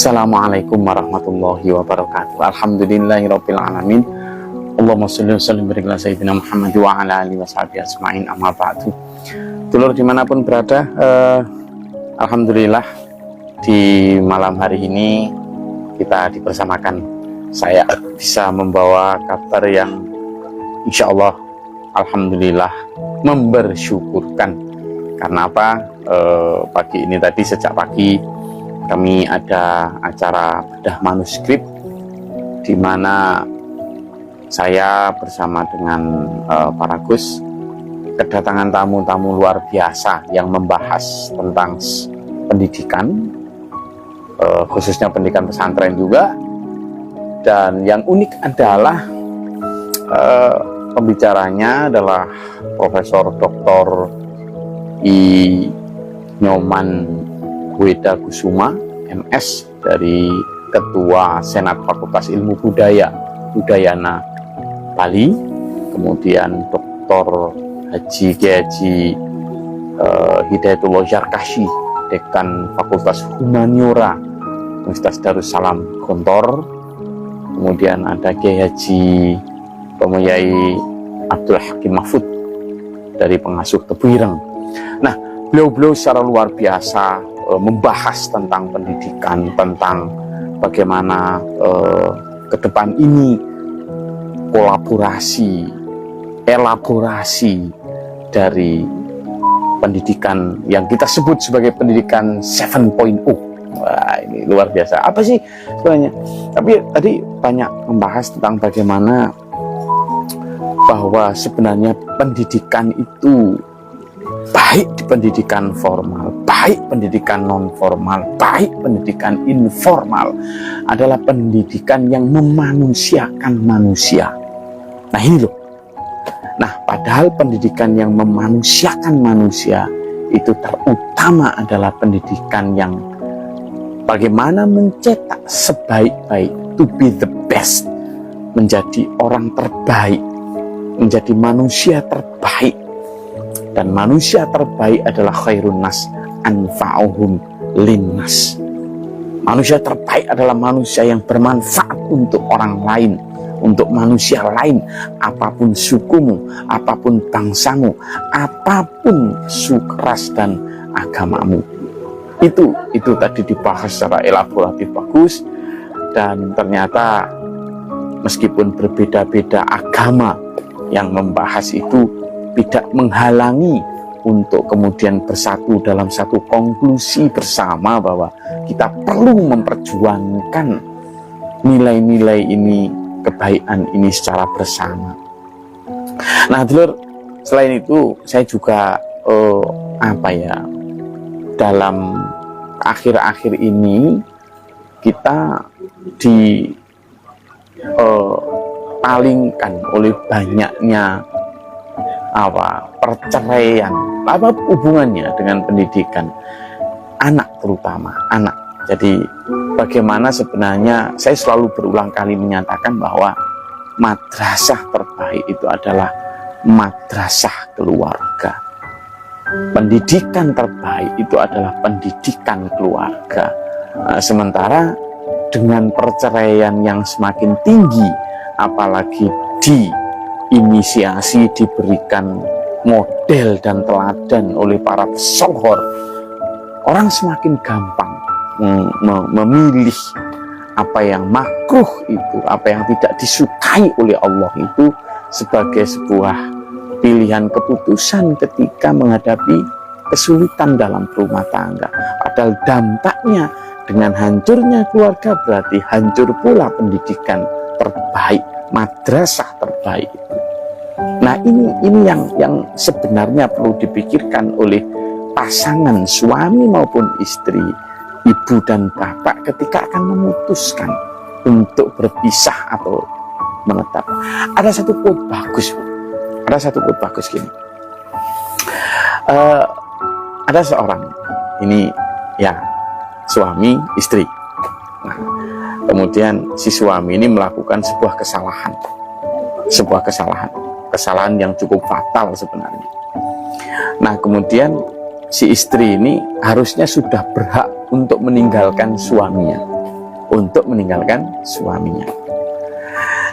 Assalamualaikum warahmatullahi wabarakatuh. Alhamdulillahirabbil alamin. Allahumma sholli wa sallim barik ala sayyidina Muhammad wa ala alihi washabihi ajmain, amma ba'du. Dulur dimanapun berada, alhamdulillah di malam hari ini kita dipersamakan. Saya bisa membawa kabar yang insya Allah alhamdulillah membersyukurkan. Karena apa? Pagi ini tadi, sejak pagi kami ada acara bedah manuskrip di mana saya bersama dengan para Gus kedatangan tamu-tamu luar biasa yang membahas tentang pendidikan, khususnya pendidikan pesantren juga. Dan yang unik adalah pembicaranya adalah Profesor Dr. I. Nyoman Weda Kusuma, MS, dari Ketua Senat Fakultas Ilmu Budayana Bali, kemudian Dr. Haji Hidayatullah Zarkashi, Dekan Fakultas Humaniora Universitas Darussalam Gontor, kemudian ada Kiai Haji Pemuyai Abdul Hakim Mahfud dari Pengasuh Tebuireng. Nah, beliau-beliau secara luar biasa membahas tentang pendidikan, tentang bagaimana ke depan ini elaborasi dari pendidikan yang kita sebut sebagai pendidikan 7.0. Wah, ini luar biasa. Apa sih sebenarnya? Tapi tadi banyak membahas tentang bagaimana bahwa sebenarnya pendidikan itu baik di pendidikan formal, baik pendidikan non formal, baik pendidikan informal adalah pendidikan yang memanusiakan manusia. Nah ini loh. Nah, padahal pendidikan yang memanusiakan manusia itu terutama adalah pendidikan yang bagaimana mencetak sebaik-baik, to be the best, menjadi orang terbaik, menjadi manusia terbaik. Dan manusia terbaik adalah khairun nas anfa'uhum linnas. Manusia terbaik adalah manusia yang bermanfaat untuk orang lain, untuk manusia lain, apapun sukumu, apapun bangsamu, apapun suku, ras dan agamamu. Itu tadi dibahas secara elaboratif bagus. Dan ternyata meskipun berbeda-beda agama yang membahas itu tidak menghalangi untuk kemudian bersatu dalam satu konklusi bersama bahwa kita perlu memperjuangkan nilai-nilai ini, kebaikan ini secara bersama. Nah, dulur, selain itu saya juga dalam akhir-akhir ini kita dipalingkan oleh banyaknya perceraian. Apa hubungannya dengan pendidikan anak, terutama anak? Jadi bagaimana sebenarnya saya selalu berulang kali menyatakan bahwa madrasah terbaik itu adalah madrasah keluarga. Pendidikan terbaik itu adalah pendidikan keluarga. Sementara dengan perceraian yang semakin tinggi, apalagi inisiasi diberikan model dan teladan oleh para pesohor, orang semakin gampang memilih apa yang makruh itu, apa yang tidak disukai oleh Allah itu sebagai sebuah pilihan keputusan ketika menghadapi kesulitan dalam rumah tangga. Padahal dampaknya dengan hancurnya keluarga berarti hancur pula pendidikan terbaik, madrasah terbaik. Nah, ini yang sebenarnya perlu dipikirkan oleh pasangan suami maupun istri, ibu dan bapak ketika akan memutuskan untuk berpisah atau menetap. Ada satu quote bagus gini. Ada seorang, ini ya suami istri. Nah, kemudian si suami ini melakukan sebuah kesalahan yang cukup fatal sebenarnya. Nah, kemudian si istri ini harusnya sudah berhak untuk meninggalkan suaminya. untuk meninggalkan suaminya.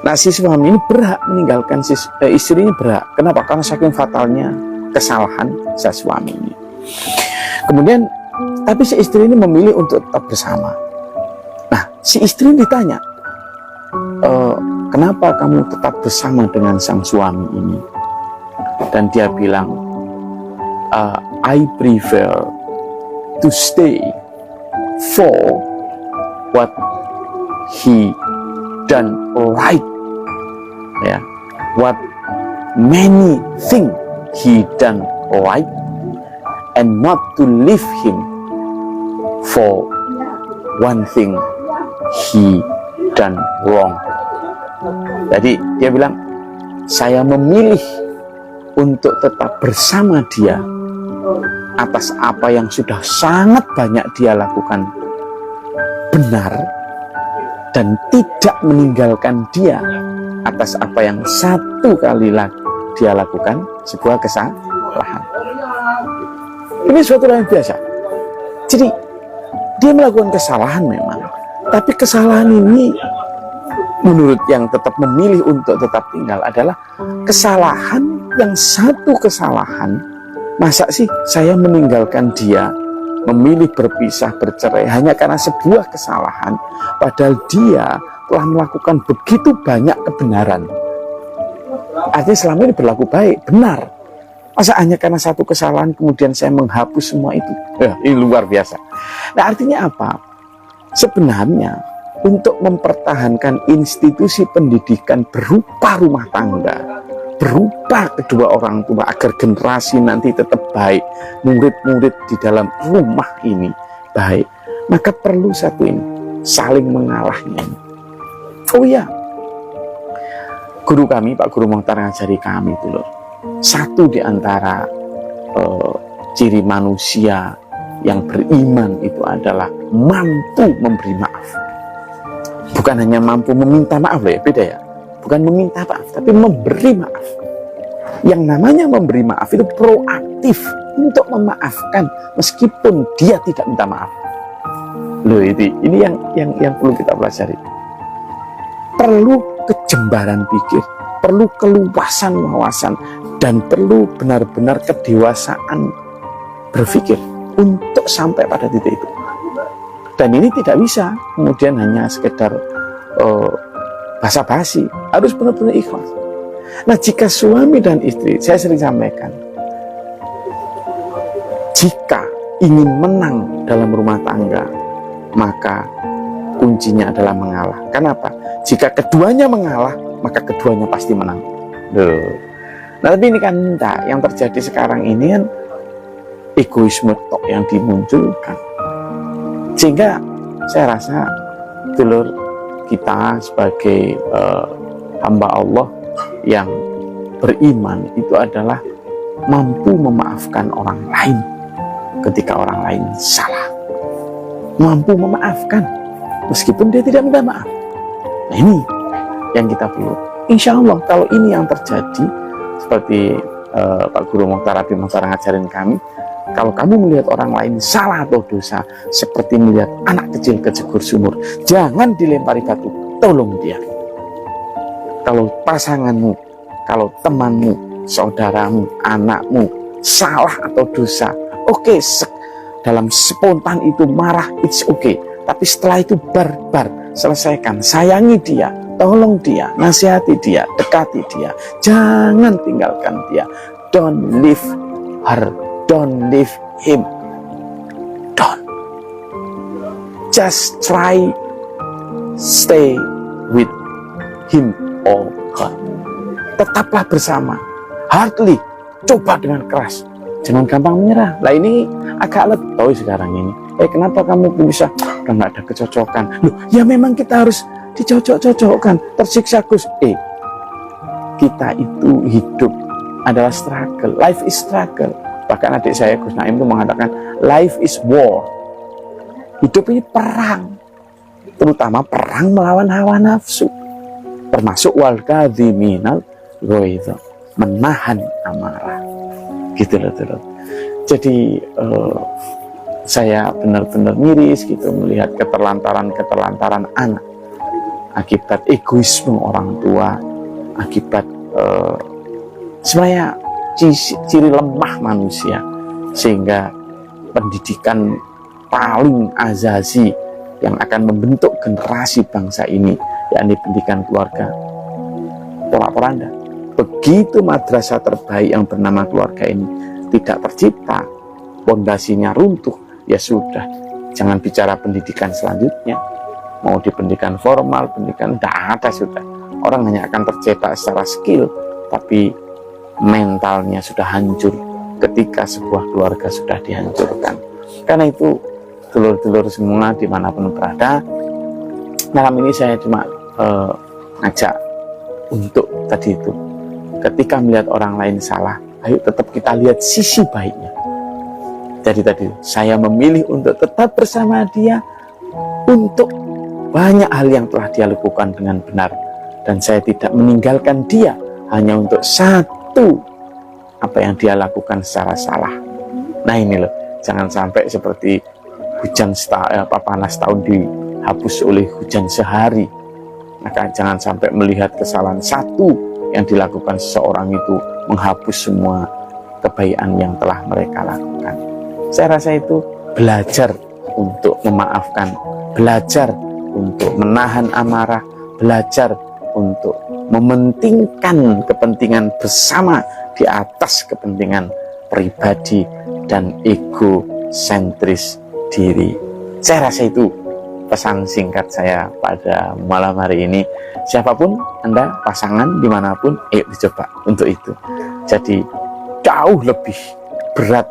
Nah, si suami ini berhak meninggalkan istri ini berhak. Kenapa? Karena saking fatalnya kesalahan si suami ini. Kemudian, tapi si istri ini memilih untuk tetap bersama. Nah, si istri ini ditanya, kenapa kamu tetap bersama dengan sang suami ini? Dan dia bilang, I prefer to stay for what he done right, ya, what many things he done right, and not to leave him for one thing he done wrong. Jadi dia bilang, saya memilih untuk tetap bersama dia atas apa yang sudah sangat banyak dia lakukan benar, dan tidak meninggalkan dia atas apa yang satu kali dia lakukan sebuah kesalahan. Ini suatu hal yang biasa. Jadi dia melakukan kesalahan memang, tapi kesalahan ini menurut yang tetap memilih untuk tetap tinggal adalah kesalahan yang satu kesalahan. Masa sih saya meninggalkan dia, memilih berpisah, bercerai hanya karena sebuah kesalahan, padahal dia telah melakukan begitu banyak kebenaran. Artinya selama ini berlaku baik, benar. Masa hanya karena satu kesalahan kemudian saya menghapus semua itu? Ya, ini luar biasa. Nah, artinya apa? Sebenarnya untuk mempertahankan institusi pendidikan berupa rumah tangga, berupa kedua orang tua, agar generasi nanti tetap baik, murid-murid di dalam rumah ini baik, maka perlu satu ini, saling mengalahnya. Oh iya, guru kami, Pak Guru Mokhtar ngajari kami itu loh, satu di antara ciri manusia yang beriman itu adalah mampu memberi maaf. Bukan hanya mampu meminta maaf loh ya, beda ya. Bukan meminta maaf, tapi memberi maaf. Yang namanya memberi maaf itu proaktif untuk memaafkan meskipun dia tidak minta maaf. Loh, ini yang perlu kita pelajari. Perlu kejembaran pikir, perlu keluasan wawasan, dan perlu benar-benar kedewasaan berpikir untuk sampai pada titik itu. Dan ini tidak bisa kemudian hanya sekedar basa-basi, harus benar-benar ikhlas. Nah, jika suami dan istri, saya sering sampaikan, jika ingin menang dalam rumah tangga, maka kuncinya adalah mengalah. Kenapa? Jika keduanya mengalah, maka keduanya pasti menang. Duh. Nah, tapi ini kan enggak. Yang terjadi sekarang ini kan egoisme tok yang dimunculkan. Sehingga saya rasa dulur kita sebagai hamba Allah yang beriman itu adalah mampu memaafkan orang lain ketika orang lain salah. Mampu memaafkan meskipun dia tidak minta maaf. Nah, ini yang kita perlu. Insya Allah kalau ini yang terjadi, seperti Pak Guru Mokhtar Abi Mokhtar ngajarin kami, kalau kamu melihat orang lain salah atau dosa, seperti melihat anak kecil kejegur sumur, jangan dilempari batu, tolong dia. Kalau pasanganmu, kalau temanmu, saudaramu, anakmu salah atau dosa, oke, dalam spontan itu marah, it's okay. Tapi setelah itu barbar, selesaikan, sayangi dia, tolong dia, nasihati dia, dekati dia, jangan tinggalkan dia. Don't leave her, don't leave him, don't. Just try stay with him or her. Tetaplah bersama, hardly, coba dengan keras, jangan gampang menyerah. Lah ini agak letoi sekarang ini. Kenapa kamu bisa? Udah nggak ada kecocokan. Loh, ya memang kita harus dicocok-cocokkan, tersiksa Gus. Kita itu hidup adalah struggle, life is struggle. Bahkan adik saya Gus Naim itu mengatakan life is war. Hidup ini perang, terutama perang melawan hawa nafsu, termasuk wal kadhiminal ghaidh, menahan amarah. Gitu loh. Jadi saya benar-benar miris gitu melihat keterlantaran anak akibat egoisme orang tua, akibat sebenarnya ciri lemah manusia, sehingga pendidikan paling azasi yang akan membentuk generasi bangsa ini, yakni pendidikan keluarga, porak-poranda. Begitu madrasah terbaik yang bernama keluarga ini tidak tercipta, pondasinya runtuh, ya sudah, jangan bicara pendidikan selanjutnya. Mau di pendidikan formal, pendidikan tidak ada sudah. Orang hanya akan tercetak secara skill, tapi mentalnya sudah hancur ketika sebuah keluarga sudah dihancurkan. Karena itu, dulur-dulur semua dimanapun berada, malam ini saya cuma ngajak untuk tadi itu, ketika melihat orang lain salah, ayo tetap kita lihat sisi baiknya. Jadi tadi saya memilih untuk tetap bersama dia, untuk banyak hal yang telah dia lakukan dengan benar, dan saya tidak meninggalkan dia hanya untuk satu apa yang dia lakukan secara salah. Nah ini loh, jangan sampai seperti hujan panas tahun dihapus oleh hujan sehari. Maka jangan sampai melihat kesalahan satu yang dilakukan seseorang itu menghapus semua kebaikan yang telah mereka lakukan. Saya rasa itu belajar untuk memaafkan, belajar untuk menahan amarah, belajar untuk mementingkan kepentingan bersama di atas kepentingan pribadi dan egosentris diri. Saya rasa itu pesan singkat saya pada malam hari ini. Siapapun Anda, pasangan dimanapun, ayo dicoba untuk itu. Jadi jauh lebih berat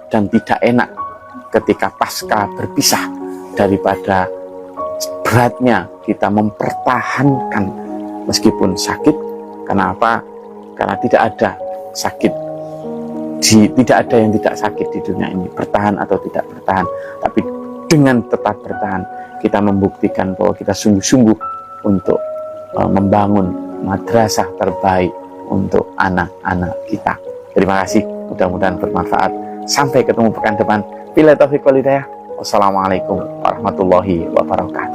dan tidak enak ketika pasca berpisah daripada beratnya kita mempertahankan meskipun sakit. Kenapa? Karena tidak ada sakit, tidak ada yang tidak sakit di dunia ini, bertahan atau tidak bertahan. Tapi dengan tetap bertahan, kita membuktikan bahwa kita sungguh-sungguh untuk membangun madrasah terbaik untuk anak-anak kita. Terima kasih, mudah-mudahan bermanfaat. Sampai ketemu pekan depan. Bila taufiq wal hidayah. Wassalamualaikum warahmatullahi wabarakatuh.